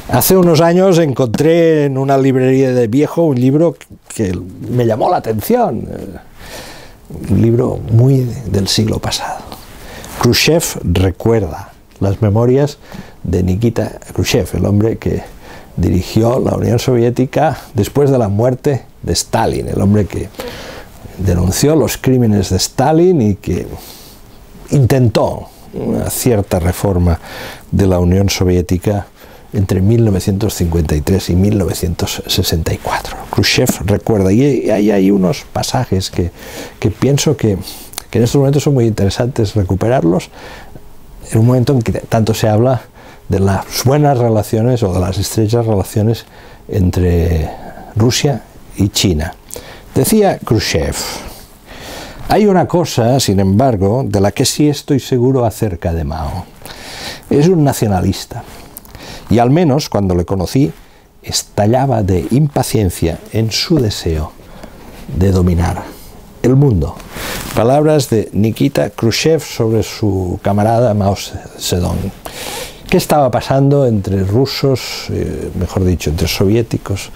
Hace unos años encontré en una librería de viejo un libro que me llamó la atención, un libro muy del siglo pasado. Khrushchev recuerda las memorias de Nikita Khrushchev, el hombre que dirigió la Unión Soviética después de la muerte de Stalin, el hombre que denunció los crímenes de Stalin y que intentó una cierta reforma de la Unión Soviética entre 1953 y 1964. Khrushchev recuerda, y hay unos pasajes que pienso que en estos momentos son muy interesantes recuperarlos, en un momento en que tanto se habla de las buenas relaciones o de las estrechas relaciones entre Rusia y China. Decía Khrushchev: hay una cosa, sin embargo, de la que sí estoy seguro acerca de Mao. Es un nacionalista. Y al menos cuando le conocí, estallaba de impaciencia en su deseo de dominar el mundo. Palabras de Nikita Khrushchev sobre su camarada Mao Zedong. ¿Qué estaba pasando entre rusos, mejor dicho, entre soviéticos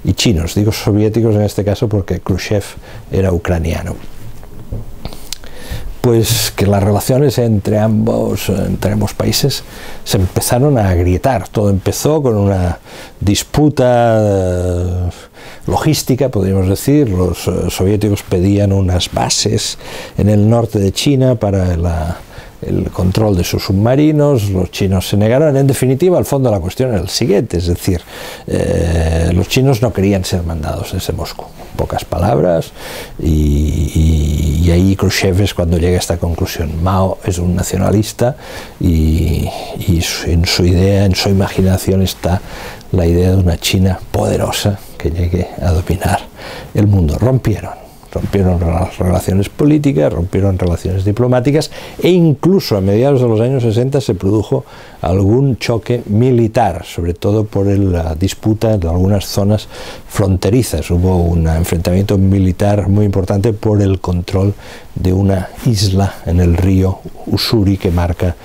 y chinos? Digo soviéticos en este caso porque Khrushchev era ucraniano. Pues que las relaciones entre ambos países se empezaron a agrietar. Todo empezó con una disputa logística, podríamos decir. Los soviéticos pedían unas bases en el norte de China para el control de sus submarinos, los chinos se negaron. En definitiva, al fondo de la cuestión era el siguiente, es decir, los chinos no querían ser mandados desde Moscú, en pocas palabras, y ahí Khrushchev es cuando llega a esta conclusión. Mao es un nacionalista y en su idea, en su imaginación está la idea de una China poderosa que llegue a dominar el mundo. Rompieron las relaciones políticas, rompieron relaciones diplomáticas e incluso a mediados de los años 60 se produjo algún choque militar, sobre todo por la disputa de algunas zonas fronterizas. Hubo un enfrentamiento militar muy importante por el control de una isla en el río Ussuri que marca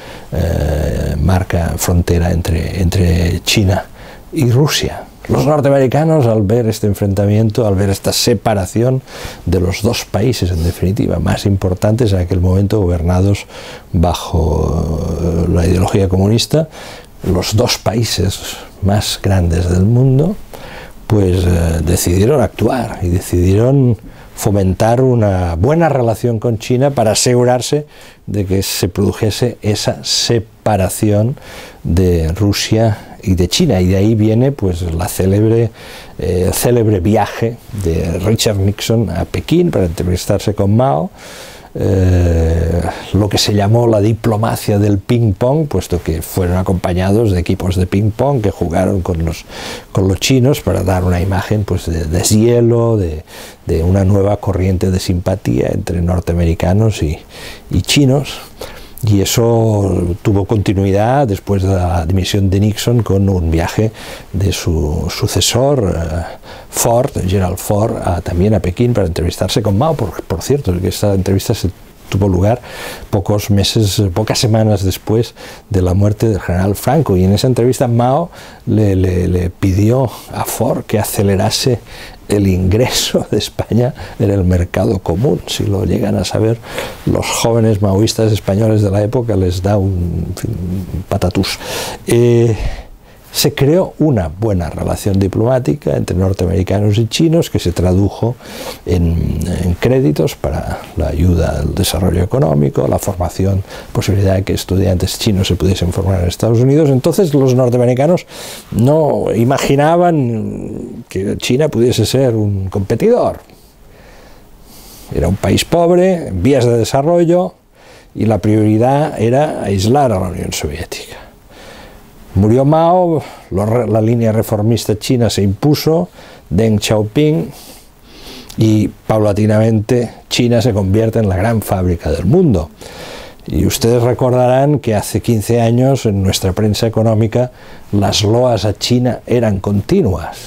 frontera entre China y Rusia. Los norteamericanos, al ver este enfrentamiento, al ver esta separación de los dos países, en definitiva, más importantes en aquel momento, gobernados bajo la ideología comunista, los dos países más grandes del mundo, pues decidieron actuar y decidieron fomentar una buena relación con China para asegurarse de que se produjese esa separación de Rusia y de China, y de ahí viene pues la célebre viaje de Richard Nixon a Pekín para entrevistarse con Mao, lo que se llamó la diplomacia del ping-pong, puesto que fueron acompañados de equipos de ping-pong que jugaron con los chinos para dar una imagen pues de deshielo, de una nueva corriente de simpatía entre norteamericanos y chinos. Y eso tuvo continuidad después de la dimisión de Nixon con un viaje de su sucesor, Gerald Ford, también a Pekín para entrevistarse con Mao. Por cierto, que esta entrevista tuvo lugar pocas semanas después de la muerte del general Franco, y en esa entrevista Mao le pidió a Ford que acelerase el ingreso de España en el mercado común. Si lo llegan a saber los jóvenes maoístas españoles de la época, les da un patatús. Se creó una buena relación diplomática entre norteamericanos y chinos que se tradujo en créditos para la ayuda al desarrollo económico, la formación, posibilidad de que estudiantes chinos se pudiesen formar en Estados Unidos. Entonces los norteamericanos no imaginaban que China pudiese ser un competidor. Era un país pobre, en vías de desarrollo, y la prioridad era aislar a la Unión Soviética. Murió Mao, la línea reformista china se impuso, Deng Xiaoping, y paulatinamente China se convierte en la gran fábrica del mundo. Y ustedes recordarán que hace 15 años en nuestra prensa económica las loas a China eran continuas.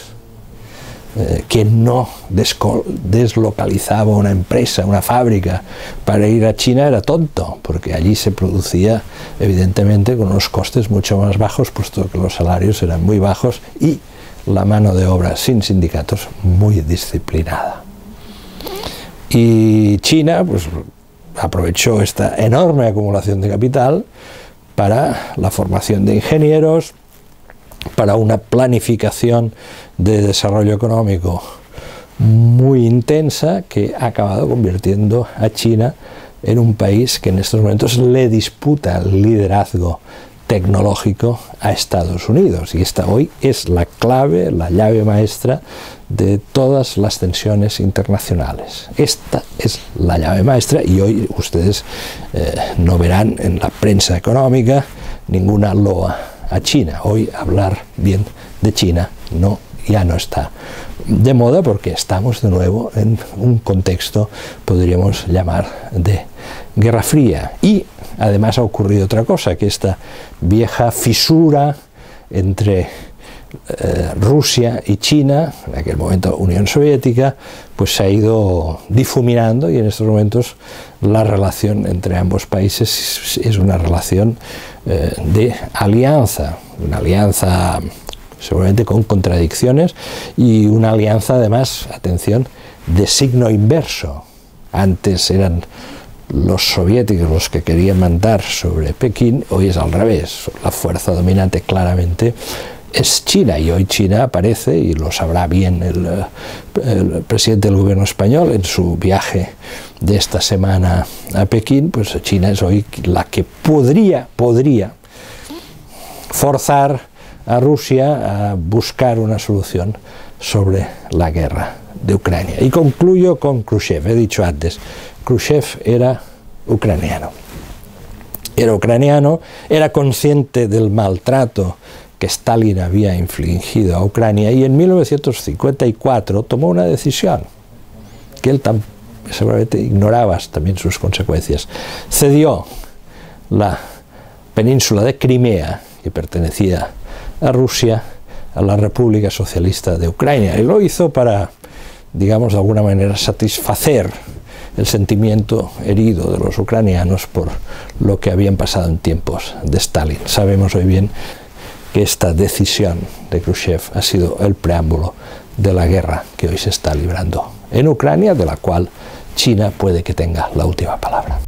quien no deslocalizaba una empresa, una fábrica para ir a China era tonto, porque allí se producía evidentemente con unos costes mucho más bajos, puesto que los salarios eran muy bajos y la mano de obra sin sindicatos muy disciplinada. Y China pues aprovechó esta enorme acumulación de capital para la formación de ingenieros, para una planificación de desarrollo económico muy intensa que ha acabado convirtiendo a China en un país que en estos momentos le disputa el liderazgo tecnológico a Estados Unidos, y esta hoy es la clave, la llave maestra de todas las tensiones internacionales. Esta es la llave maestra, y hoy ustedes no verán en la prensa económica ninguna loa a China. Hoy hablar bien de China ya no está de moda, porque estamos de nuevo en un contexto, podríamos llamar, de Guerra Fría. Y además ha ocurrido otra cosa, que esta vieja fisura entre Rusia y China, en aquel momento Unión Soviética, pues se ha ido difuminando, y en estos momentos la relación entre ambos países es una relación de alianza, una alianza seguramente con contradicciones, y una alianza además, atención, de signo inverso. Antes eran los soviéticos los que querían mandar sobre Pekín, hoy es al revés, la fuerza dominante claramente es China, y hoy China aparece, y lo sabrá bien el presidente del gobierno español en su viaje de esta semana a Pekín. Pues China es hoy la que podría forzar a Rusia a buscar una solución sobre la guerra de Ucrania. Y concluyo con Khrushchev. He dicho antes, Khrushchev era ucraniano. Era consciente del maltrato que Stalin había infligido a Ucrania, y en 1954 tomó una decisión que él seguramente ignoraba también sus consecuencias. Cedió la península de Crimea, que pertenecía a Rusia, a la República Socialista de Ucrania, y lo hizo para, digamos, de alguna manera satisfacer el sentimiento herido de los ucranianos por lo que habían pasado en tiempos de Stalin. Sabemos hoy bien que esta decisión de Khrushchev ha sido el preámbulo de la guerra que hoy se está librando en Ucrania, de la cual China puede que tenga la última palabra.